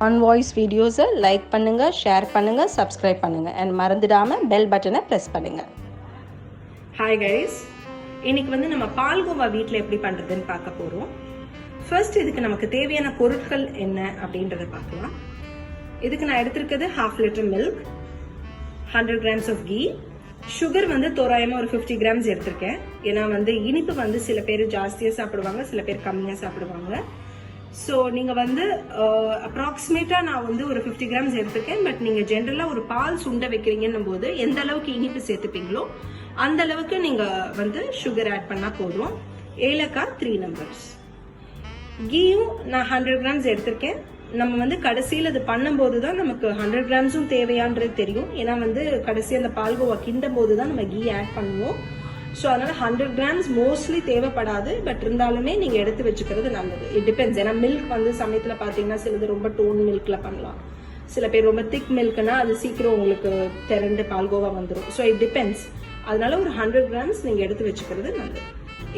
On voice வீடியோஸை like பண்ணுங்கள், share பண்ணுங்கள், சப்ஸ்கிரைப் பண்ணுங்கள் அண்ட் மறந்துடாமல் பெல் பட்டனை ப்ரெஸ் பண்ணுங்கள். ஹாய் கைஸ், இன்னைக்கு வந்து நம்ம பால்கோவா வீட்டில் எப்படி பண்ணுறதுன்னு பார்க்க போகிறோம். ஃபர்ஸ்ட் இதுக்கு நமக்கு தேவையான பொருட்கள் என்ன அப்படின்றத பார்க்கலாம். இதுக்கு நான் எடுத்திருக்கிறது 1/2 litre milk, 100 grams of ghee, sugar வந்து தோராயமாக ஒரு 50 கிராம்ஸ் எடுத்திருக்கேன். ஏன்னா வந்து இனிப்பு வந்து சில பேர் ஜாஸ்தியாக சாப்பிடுவாங்க, சில பேர் கம்மியாக சாப்பிடுவாங்க. ஸோ நீங்கள் வந்து அப்ராக்சிமேட்டாக நான் வந்து ஒரு 50 கிராம்ஸ் எடுத்திருக்கேன். பட் நீங்கள் ஜென்ரலாக ஒரு பால் சுண்ட வைக்கிறீங்கன்னும் போது எந்த அளவுக்கு இனிப்பு சேர்த்துப்பீங்களோ அந்த அளவுக்கு நீங்கள் வந்து சுகர் ஆட் பண்ணால் போதும். ஏலக்காய் 3 நம்பர்ஸ், கீயும் நான் 100 கிராம்ஸ் எடுத்திருக்கேன். நம்ம வந்து கடைசியில் அது பண்ணும்போது தான் நமக்கு 100 கிராம்ஸும் தேவையான்றது தெரியும். ஏன்னா வந்து கடைசி அந்த பால்கோவா கிண்டும் போது தான் நம்ம கீ ஆட் பண்ணுவோம். ஸோ அதனால 100 கிராம்ஸ் மோஸ்ட்லி தேவைப்படாது. பட் இருந்தாலுமே நீங்கள் எடுத்து வச்சுக்கிறது நல்லது. It depends. ஏன்னா மில்க் வந்து சமயத்தில் பார்த்தீங்கன்னா சிலது ரொம்ப டோன் மில்கில் பண்ணலாம், சில பேர் ரொம்ப திக் மில்க்னா அது சீக்கிரம் உங்களுக்கு திரண்டு பால்கோவா வந்துடும். So it depends. அதனால ஒரு 100 கிராம்ஸ் நீங்கள் எடுத்து வச்சுக்கிறது நல்லது.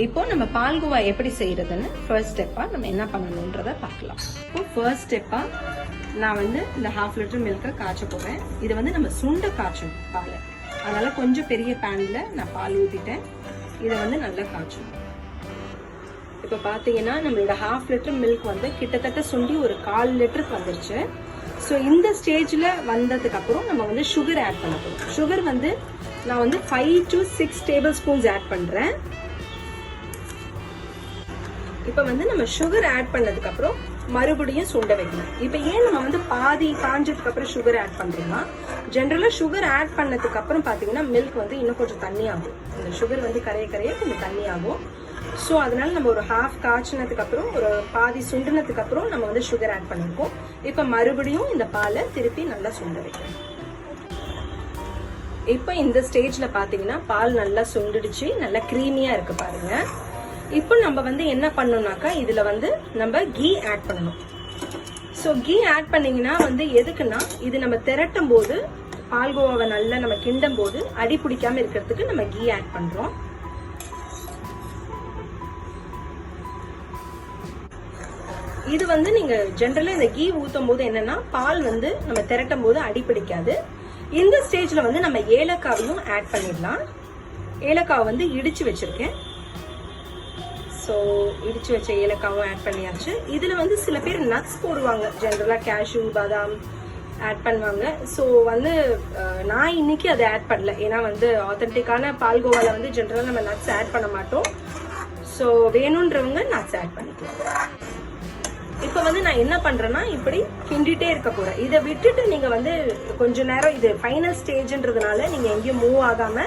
இப்போ நம்ம பால்கோவா எப்படி செய்யறதுன்னு ஃபர்ஸ்ட் ஸ்டெப்பா நம்ம என்ன பண்ணணும்ன்றத பார்க்கலாம். இப்போ ஃபர்ஸ்ட் ஸ்டெப்பா நான் வந்து இந்த 1/2 லிட்டர் மில்கை காய்ச்ச போறேன். இது வந்து நம்ம சுண்ட காய்ச்சணும் பாலை. அதனால கொஞ்சம் பெரிய பேன்ல நான் பால் ஊத்திட்டேன். இதை வந்து நல்லா காய்ச்சணும். இப்போ பாத்தீங்கன்னா நம்மளோட 1/2 லிட்டர் மில்க் வந்து கிட்டத்தட்ட சுண்டி ஒரு 1/4 லிட்டருக்கு வந்துருச்சு. ஸோ இந்த ஸ்டேஜ்ல வந்ததுக்கு அப்புறம் நம்ம வந்து சுகர் ஆட் பண்ண போறோம். சுகர் வந்து நான் வந்து 5 to 6 டேபிள் ஸ்பூன்ஸ் ஆட் பண்றேன். இப்போ வந்து நம்ம சுகர் ஆட் பண்ணதுக்கு அப்புறம் மறுபடியும் சுண்ட வைக்கணும். இப்போ ஏன் நம்ம வந்து பாதி காஞ்சதுக்கு அப்புறம் சுகர் ஆட் பண்றோம்னா, ஜென்ரலா சுகர் ஆட் பண்ணதுக்கு அப்புறம் பாத்தீங்கன்னா மில்க் வந்து இன்னும் கொஞ்சம் தண்ணி ஆகும். இந்த சுகர் வந்து கரைய கொஞ்சம் தண்ணி ஆகும். ஸோ அதனால நம்ம ஒரு 1/2 காய்ச்சினதுக்கு அப்புறம் ஒரு பாதி சுண்டினதுக்கு அப்புறம் நம்ம வந்து சுகர் ஆட் பண்ணிருக்கோம். இப்போ மறுபடியும் இந்த பாலை திருப்பி நல்லா சுண்ட வைக்கணும். இப்போ இந்த ஸ்டேஜ்ல பாத்தீங்கன்னா பால் நல்லா சுண்டிடுச்சு, நல்லா கிரீமியா இருக்கு பாருங்க. இப்போ நம்ம வந்து என்ன பண்ணோம்னாக்கா இதுல வந்து நம்ம கீ ஆட் பண்ணணும். ஸோ கீ ஆட் பண்ணீங்கன்னா வந்து எதுக்குன்னா இது நம்ம திரட்டும் போது பால்கோவாவை நல்லா நம்ம கிண்டும் போது அடி பிடிக்காம இருக்கிறதுக்கு நம்ம கீ ஆட் பண்றோம். இது வந்து நீங்க ஜென்ரலா இந்த கீ ஊத்தும் போது என்னன்னா பால் வந்து நம்ம திரட்டும் போது அடி பிடிக்காது. இந்த ஸ்டேஜ்ல வந்து நம்ம ஏலக்காவையும் ஆட் பண்ணிடலாம். ஏலக்காவை வந்து இடிச்சு வச்சிருக்கேன். ஸோ இடிச்சு வச்ச ஏலக்காவும் ஆட் பண்ணியாச்சு. இதில் வந்து சில பேர் நட்ஸ் போடுவாங்க, ஜென்ரலாக கேஷ்யூ, பாதாம் ஆட் பண்ணுவாங்க. ஸோ வந்து நான் இன்னைக்கு அதை ஆட் பண்ணல. ஏன்னா வந்து ஆத்தென்டிக்கான பால்கோவாவில் வந்து ஜென்ரலாக நம்ம நட்ஸ் ஆட் பண்ண மாட்டோம். ஸோ வேணுன்றவங்க நட்ஸ் ஆட் பண்ணிக்கலாம். இப்போ வந்து நான் என்ன பண்றேன்னா இப்படி கிண்டிட்டே இருக்க போறேன். இதை விட்டுட்டு நீங்க வந்து கொஞ்ச நேரம், இது ஃபைனல் ஸ்டேஜ்ன்றதுனால நீங்க எங்கேயும் மூவ் ஆகாம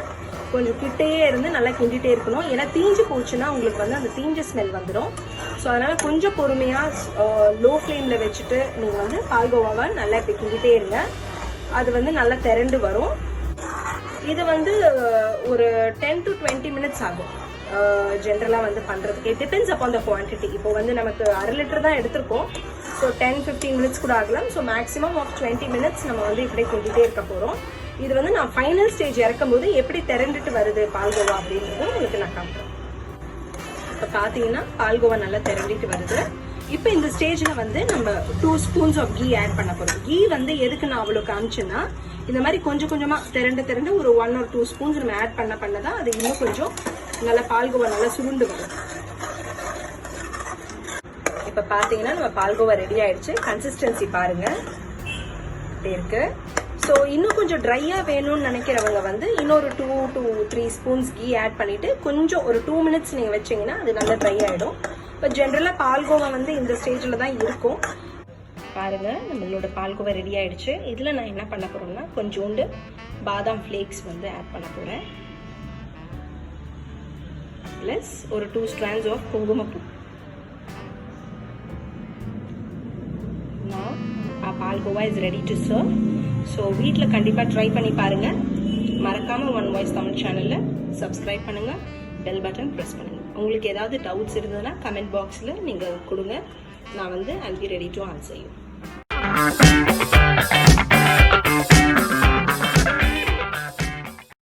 கொஞ்சம் கிட்டேயே இருந்து நல்லா கிண்டிட்டே இருக்கணும். ஏன்னா தீஞ்சு போச்சுன்னா உங்களுக்கு வந்து அந்த தீஞ்ச ஸ்மெல் வந்துடும். ஸோ அதனால கொஞ்சம் பொறுமையா லோ ஃப்ளேம்ல வச்சுட்டு நீங்க வந்து பால்கோவாவை நல்லா இப்படி கிண்டிட்டே இருங்க. அது வந்து நல்லா திரண்டு வரும். இது வந்து ஒரு 10 to 20 மினிட்ஸ் ஆகும் ஜென்ரலா வந்து பண்றதுக்கு. It depends upon the quantity. இப்போ வந்து நமக்கு 1/2 லிட்டர் தான் எடுத்திருக்கோம். ஸோ 10-15 மினிட்ஸ் கூட ஆகலாம். ஸோ மேக்ஸிமம் ஆஃப் 20 மினிட்ஸ் நம்ம வந்து இப்படியே கிண்டிட்டே இருக்க போறோம். இது வந்து நான் ஃபைனல் ஸ்டேஜ் இறக்கும் போது எப்படி திரண்டுட்டு வருது பால்கோவா அப்படின்றது உங்களுக்கு நான் காட்டுறேன். இப்போ பார்த்தீங்கன்னா பால்கோவா நல்லா திரண்டிட்டு வருது. இப்போ இந்த ஸ்டேஜ்ல வந்து நம்ம 2 ஸ்பூன்ஸ் ஆஃப் கீ ஆட் பண்ண போறோம். கீ வந்து எதுக்கு நான் அவ்வளோ காமிச்சேன்னா, இந்த மாதிரி கொஞ்சம் கொஞ்சமா திரண்டு ஒரு 1 or 2 ஸ்பூன்ஸ் நம்ம ஆட் பண்ணதான் அது இன்னும் கொஞ்சம் நல்லா பால்கோவா நல்லா சுருண்டு வரும். இப்போ பார்த்தீங்கன்னா நம்ம பால்கோவா ரெடி ஆயிடுச்சு. கன்சிஸ்டன்சி பாருங்க இப்படி இருக்கு. ஸோ இன்னும் கொஞ்சம் ட்ரையா வேணும்னு நினைக்கிறவங்க வந்து இன்னொரு 2 to 3 ஸ்பூன்ஸ் கீ ஆட் பண்ணிட்டு கொஞ்சம் ஒரு 2 மினிட்ஸ் நீங்க வச்சீங்கன்னா அது நல்லா ட்ரை ஆயிடும். இப்போ ஜென்ரலா பால்கோவா வந்து இந்த ஸ்டேஜ்ல தான் இருக்கும். பாருங்க நம்மளோட பால்கோவா ரெடி ஆயிடுச்சு. இதுல நான் என்ன பண்ண போறேன்னா கொஞ்சோண்டு பாதாம் ஃபிளேக்ஸ் வந்து ஆட் பண்ண போறேன். பிளஸ் ஒரு 2 strands ஆஃப் குங்குமப்பூ. Now our palkova is ready to serve. So வீட்டில் கண்டிப்பாக ட்ரை பண்ணி பாருங்கள். மறக்காமல் ஒன் வாய்ஸ் தமிழ் சேனலில் சப்ஸ்கிரைப் பண்ணுங்கள், பெல் பட்டன் ப்ரெஸ் பண்ணுங்கள். உங்களுக்கு ஏதாவது டவுட்ஸ் இருந்ததுன்னா கமெண்ட் பாக்ஸில் நீங்கள் கொடுங்க. நான் வந்து I'll be ready to answer you.